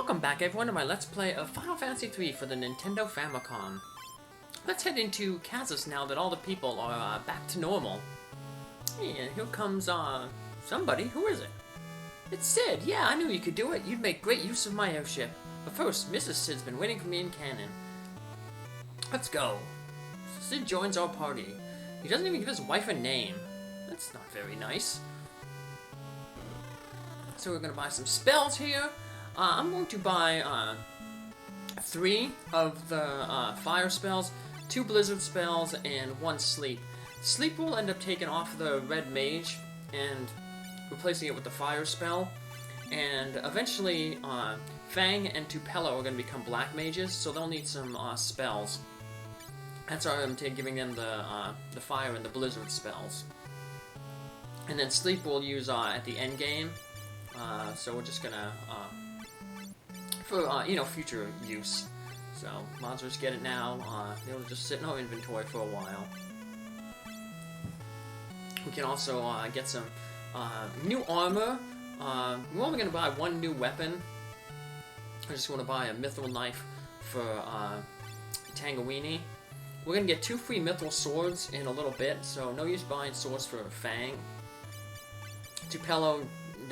Welcome back everyone to my Let's Play of Final Fantasy III for the Nintendo Famicom. Let's head into Kazus now that all the people are back to normal. Yeah, here comes, somebody. Who is it? It's Sid. Yeah, I knew you could do it. You'd make great use of my airship. But first, Mrs. Sid's been waiting for me in Canaan. Let's go. Sid joins our party. He doesn't even give his wife a name. That's not very nice. So we're gonna buy some spells here. I'm going to buy 3 of the fire spells, 2 blizzard spells, and 1 sleep. Sleep will end up taking off the red mage and replacing it with the fire spell. And eventually, Fang and Tupelo are going to become black mages, so they'll need some spells. That's why I'm giving them the fire and the blizzard spells. And then sleep we'll use at the end game. So we're just gonna for future use. So might as well just get it now. They'll just sit in our inventory for a while. We can also get some new armor. We're only gonna buy 1 new weapon. I just want to buy a mithril knife for Tangeweenie. We're gonna get 2 free mithril swords in a little bit, so no use buying swords for Fang. Tupelo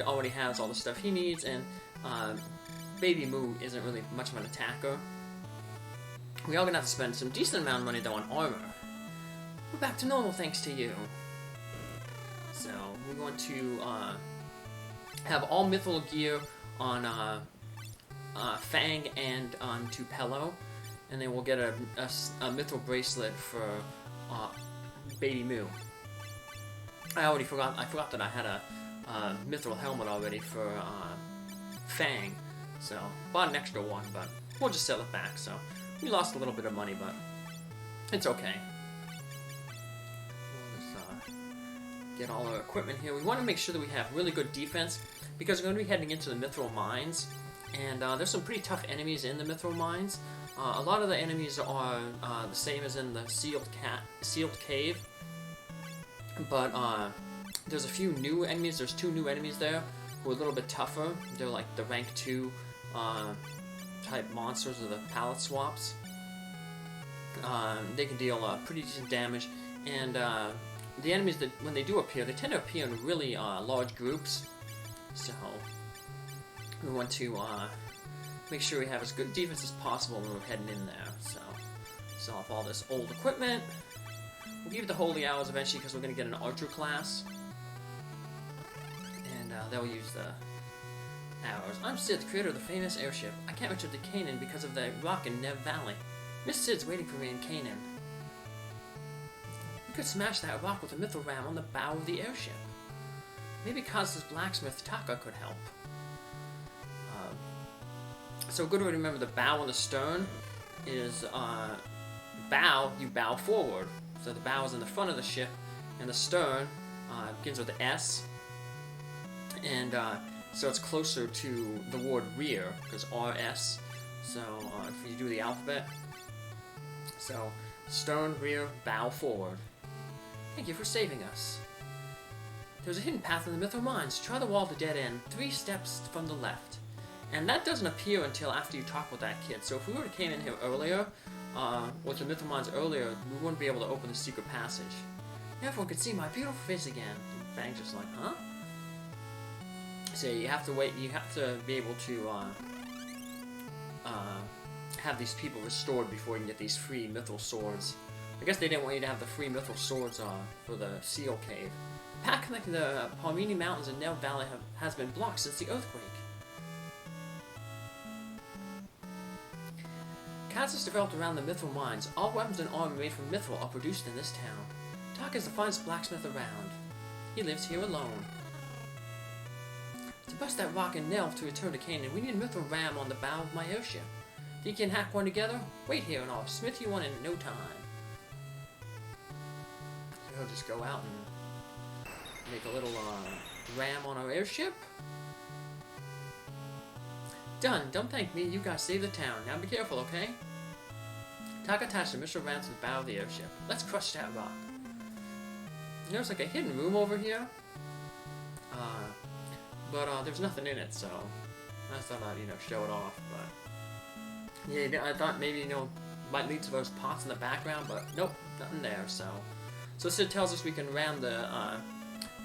already has all the stuff he needs, and Baby Moo isn't really much of an attacker. We are gonna have to spend some decent amount of money though on armor. We're back to normal thanks to you. So we're going to have all mithril gear on Fang and on Tupelo, and then we'll get a mithril bracelet for Baby Moo. I forgot that I had a mithril helmet already for Fang, so bought an extra one, but we'll just sell it back. So we lost a little bit of money, but it's okay. We'll just get all our equipment here. We want to make sure that we have really good defense because we're going to be heading into the mithril mines, and there's some pretty tough enemies in the mithril mines. A lot of the enemies are the same as in the sealed cave, but there's a few new enemies. There's 2 new enemies there who are a little bit tougher. They're like the rank 2 type monsters or the palette swaps. They can deal pretty decent damage, and the enemies that when they do appear, they tend to appear in really large groups. So we want to make sure we have as good defense as possible when we're heading in there. So sell off all this old equipment. We'll give it the holy hours eventually because we're going to get an archer class. And they'll use the arrows. I'm Sid, the creator of the famous airship. I can't return to Canaan because of the rock in Nev Valley. Miss Sid's waiting for me in Canaan. We could smash that rock with a mithril ram on the bow of the airship. Maybe Kazus' blacksmith Taka could help. So good way to remember the bow and the stern is bow, you bow forward. So the bow is in the front of the ship, and the stern begins with the S, and so it's closer to the word rear, because RS, so if you do the alphabet, so stern, rear, bow, forward. Thank you for saving us. There's a hidden path in the mithril mines. Try the wall to dead end, 3 steps from the left. And that doesn't appear until after you talk with that kid, so if we would have came in here earlier, with the mithril mines earlier, we wouldn't be able to open the secret passage. Everyone could see my beautiful face again. Fang's just like, huh? So you have to wait, you have to be able to have these people restored before you can get these free mithril swords. I guess they didn't want you to have the free mithril swords for the seal cave. The path connecting the Palmini Mountains and Nev Valley has been blocked since the earthquake. Kazus developed around the mithril mines. All weapons and armor made from mithril are produced in this town. Taka is the finest blacksmith around. He lives here alone. To bust that rock in Nev to return to Canaan, we need a mithril ram on the bow of my airship. Think you can hack one together? Wait here and I'll smith you one in no time. So he'll just go out and make a little ram on our airship. Done. Don't thank me. You guys saved the town. Now be careful, okay? Taka attached the mithril ram to the bow of the airship. Let's crush that rock. There's like a hidden room over here. But there's nothing in it, so I thought I'd, show it off, but yeah, I thought maybe, might lead to those pots in the background, but nope, nothing there, so it tells us we can ram the,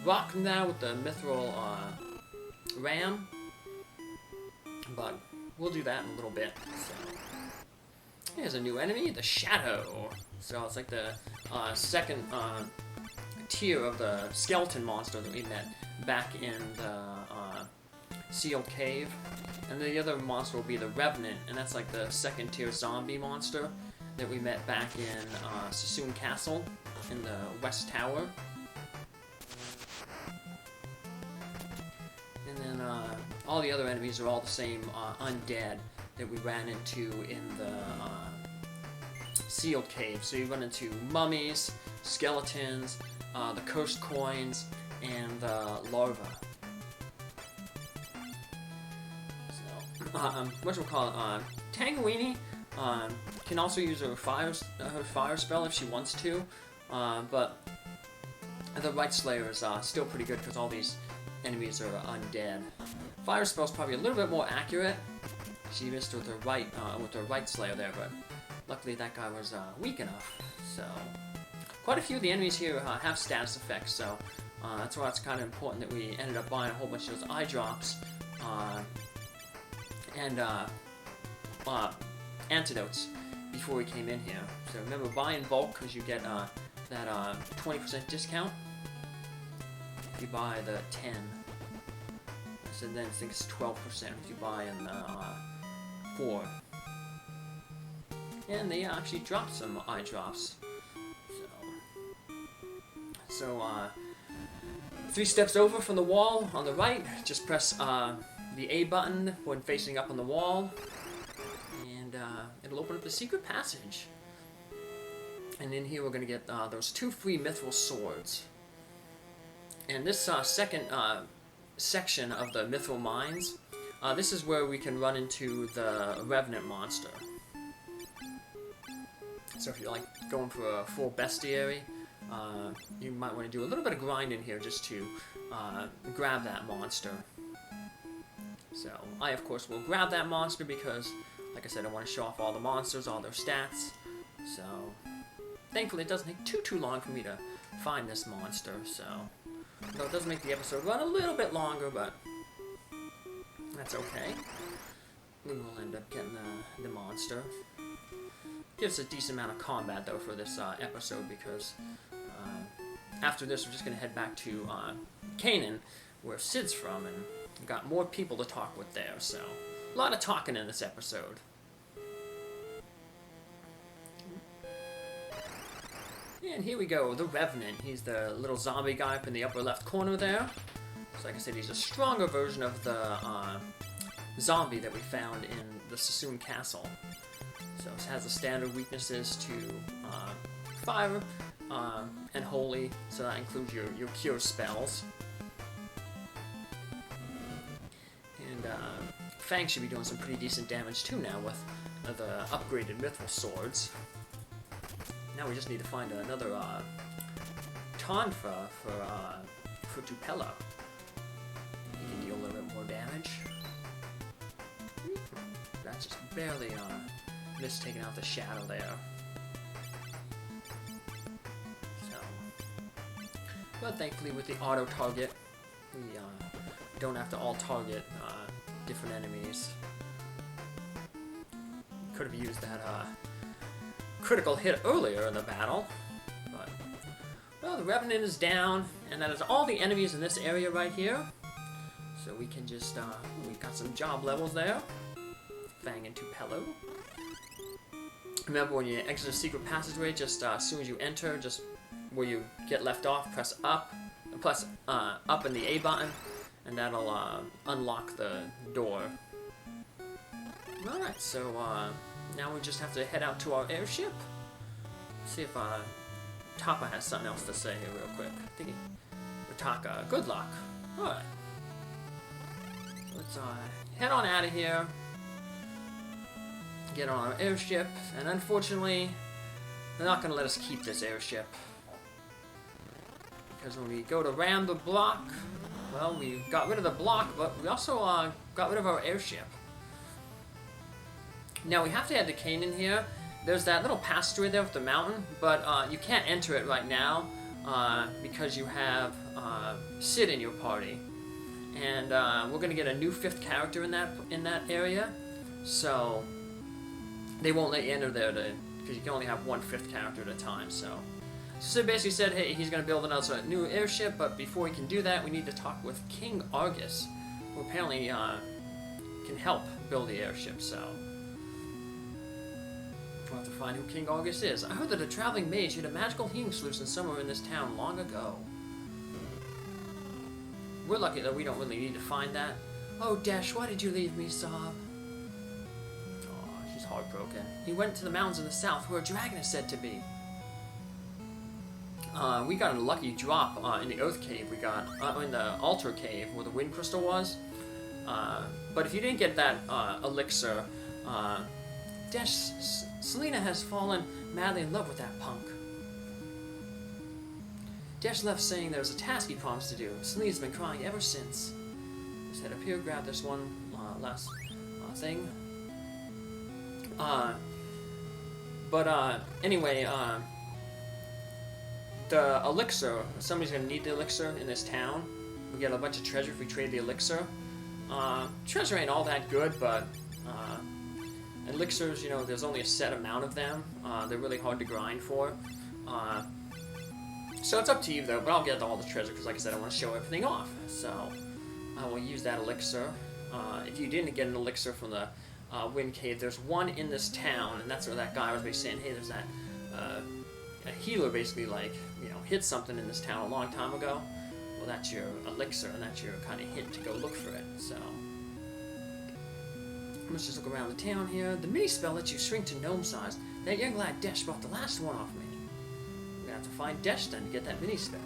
rock now with the mithril, ram, but we'll do that in a little bit, so. Here's a new enemy, the Shadow. So it's like the, second, tier of the skeleton monster that we met back in the, sealed cave. And the other monster will be the Revenant, and that's like the second tier zombie monster that we met back in Sassoon Castle in the West Tower. And then all the other enemies are all the same undead that we ran into in the sealed cave. So you run into mummies, skeletons, the cursed coins, and the larva. Tangeweenie can also use her fire spell if she wants to, but the Right Slayer is still pretty good because all these enemies are undead. Fire spell's probably a little bit more accurate. She missed with her right Slayer there, but luckily that guy was weak enough. So quite a few of the enemies here have status effects, so that's why it's kind of important that we ended up buying a whole bunch of those eye drops and antidotes before we came in here. So remember, buy in bulk because you get that 20% discount if you buy the 10. So then I think it's 12% if you buy in the 4. And they actually dropped some eye drops. So 3 steps over from the wall on the right, just press the A button when facing up on the wall, and it'll open up the secret passage. And in here we're going to get those 2 free mithril swords. And this second section of the mithril mines, this is where we can run into the Revenant monster. So if you're like going for a full bestiary, you might want to do a little bit of grinding here just to grab that monster. So I of course will grab that monster because, like I said, I want to show off all the monsters, all their stats. So thankfully it doesn't take too long for me to find this monster. So though it does make the episode run a little bit longer, but that's okay. We will end up getting the monster. Gives a decent amount of combat though for this episode because after this we're just going to head back to Canaan, where Sid's from, and we've got more people to talk with there, so a lot of talking in this episode. And here we go, the Revenant. He's the little zombie guy up in the upper left corner there. So like I said, he's a stronger version of the zombie that we found in the Sassoon Castle. So it has the standard weaknesses to fire and holy, so that includes your cure spells. And Fang should be doing some pretty decent damage too now with the upgraded mithril swords. Now we just need to find another taunt for Tupelo. He can deal a little bit more damage. That's just barely missed taking out the shadow there. So, but thankfully with the auto target, we don't have to all target different enemies. Could have used that critical hit earlier in the battle, but well, the Revenant is down, and that is all the enemies in this area right here. So we can just we got some job levels there. Fang and Tupelo. Remember, when you exit a secret passageway, just as soon as you enter, just where you get left off, press up in the A button, and that'll unlock the door. Alright, so now we just have to head out to our airship. See if Tapa has something else to say here real quick. Taka, good luck. Alright. Let's head on out of here. Get on our airship, and unfortunately, they're not going to let us keep this airship. Because when we go to ram the block, Well, we got rid of the block, but we also got rid of our airship. Now we have to head to Canaan here. There's that little passageway there with the mountain, but you can't enter it right now because you have Sid in your party, and we're gonna get a new 5th character in that area, so they won't let you enter there because you can only have one 5th character at a time. So Sid basically said, hey, he's gonna build another new airship, but before he can do that, we need to talk with King Argus, who apparently can help build the airship. So we'll have to find who King Argus is. I heard that a traveling mage hid a magical healing solution somewhere in this town long ago. We're lucky that we don't really need to find that. Oh, Dash, why did you leave me, Sob? Oh, she's heartbroken. He went to the mountains in the south where a dragon is said to be. We got a lucky drop in the Earth Cave. We got in the Altar Cave where the Wind Crystal was. But if you didn't get that elixir, Dash, Selena has fallen madly in love with that punk. Dash left saying there was a task he promised to do. Selena's been crying ever since. Just head up here, grab this one last thing. Anyway, the elixir, somebody's gonna need the elixir in this town. We get a bunch of treasure if we trade the elixir. Treasure ain't all that good, but elixirs, you know, there's only a set amount of them. They're really hard to grind for. So it's up to you though, but I'll get all the treasure because like I said, I want to show everything off. So I will use that elixir. If you didn't get an elixir from the Wind Cave, there's one in this town, and that's where that guy was basically saying, hey, there's that a healer basically like, you know, hit something in this town a long time ago. Well, that's your elixir, and that's your kind of hint to go look for it. So let's just look around the town here. The mini spell lets you shrink to gnome size. That young lad Desh bought the last one off me. We're gonna have to find Desh then to get that mini spell.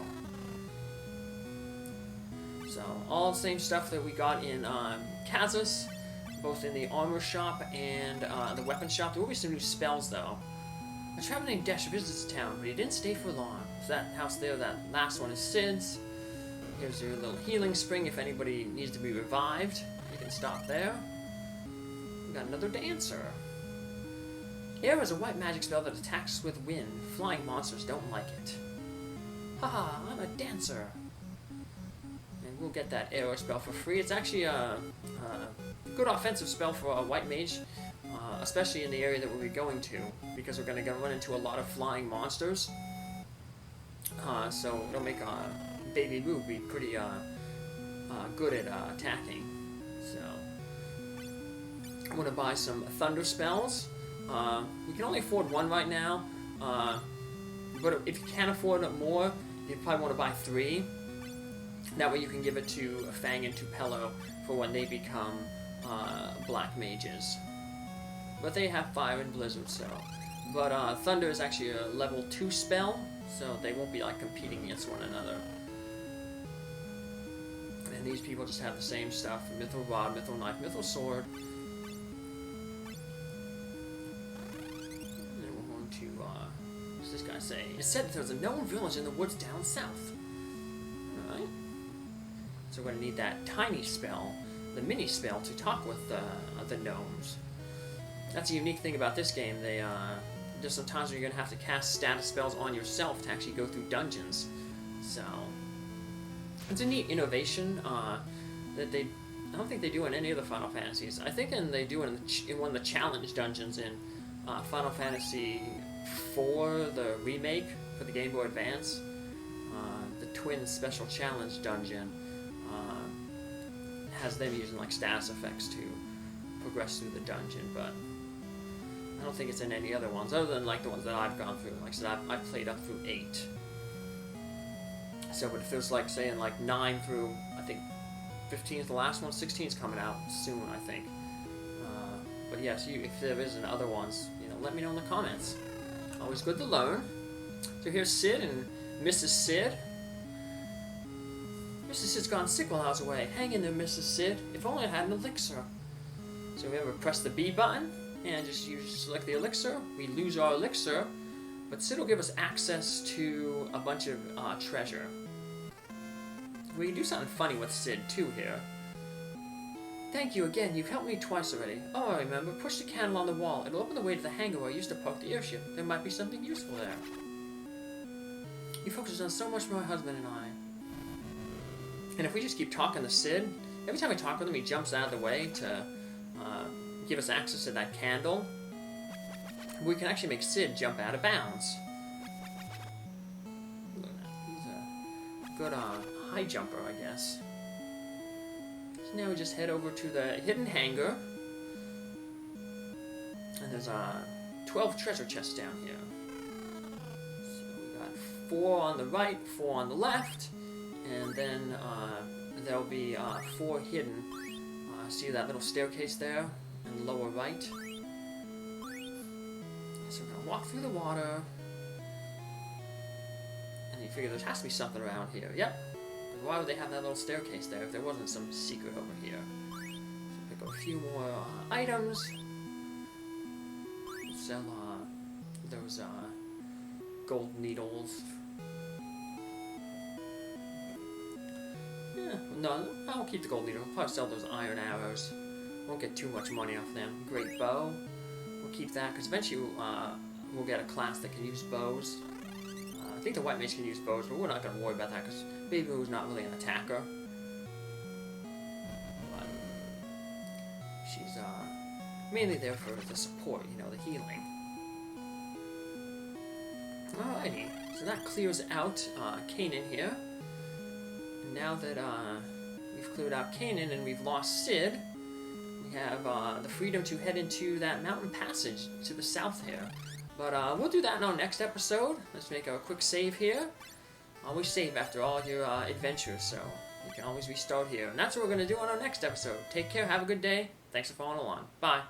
So all the same stuff that we got in Kazus, both in the armor shop and the weapon shop. There will be some new spells though. A traveler named Desh visits the town, but he didn't stay for long. So that house there, that last one is Sid's. Here's your little healing spring if anybody needs to be revived. You can stop there. We got another dancer. Air is a white magic spell that attacks with wind. Flying monsters don't like it. Haha, I'm a dancer. And we'll get that arrow spell for free. It's actually a good offensive spell for a white mage, especially in the area that we'll be going to, because we're going to run into a lot of flying monsters. So it'll make Baby Moo be pretty good at attacking. So I'm going to buy some thunder spells. We can only afford one right now, but if you can afford more, you probably want to buy 3. That way you can give it to Fang and Tupelo for when they become black mages. But they have fire and blizzard, so. But thunder is actually a level 2 spell, so they won't be like competing against one another. And these people just have the same stuff: mithril rod, mithril knife, mithril sword. And then we're going to what's this guy say? It's said that there's a gnome village in the woods down south. Alright. So we're going to need that tiny spell, the mini spell, to talk with the gnomes. That's a unique thing about this game. There's some times where you're going to have to cast status spells on yourself to actually go through dungeons. So it's a neat innovation that I don't think they do in any of the Final Fantasies. I think they do in one of the challenge dungeons in Final Fantasy IV, the remake for the Game Boy Advance. The Twin Special Challenge dungeon has them using like status effects to progress through the dungeon, but I don't think it's in any other ones, other than like the ones that I've gone through. Like I said, I've played up through 8. So, but if there's like, say, in like 9 through, I think 15 is the last one, 16 is coming out soon, I think. But yes, if there is in other ones, you know, let me know in the comments. Always good to learn. So here's Sid and Mrs. Sid. Mrs. Sid's gone sick while I was away. Hang in there, Mrs. Sid. If only I had an elixir. So we ever press the B button and just select the elixir. We lose our elixir, but Sid will give us access to a bunch of treasure. We can do something funny with Sid, too, here. Thank you again. You've helped me twice already. Oh, I remember. Push the candle on the wall. It'll open the way to the hangar where I used to park the airship. There might be something useful there. You folks have done so much for my husband and I. And if we just keep talking to Sid, every time we talk with him, he jumps out of the way to give us access to that candle. We can actually make Sid jump out of bounds. He's a good high jumper, I guess. So now we just head over to the hidden hangar. And there's 12 treasure chests down here. So we got 4 on the right, 4 on the left, and then there'll be 4 hidden. See that little staircase there in the lower right? So we're gonna walk through the water. And you figure there has to be something around here. Yep. Why would they have that little staircase there if there wasn't some secret over here? So pick up a few more items. Sell those gold needles. Yeah, no, I'll keep the gold needle. I'll probably sell those iron arrows. Won't get too much money off them. Great bow. We'll keep that because eventually we'll get a class that can use bows. I think the white mage can use bows, but we're not going to worry about that because Baby Moo's not really an attacker. But she's mainly there for the support, you know, the healing. Alrighty, so that clears out Canaan here. And now that we've cleared out Canaan and we've lost Sid, we have the freedom to head into that mountain passage to the south here. But we'll do that in our next episode. Let's make a quick save here. Always save after all your adventures, so you can always restart here. And that's what we're going to do on our next episode. Take care, have a good day. Thanks for following along. Bye.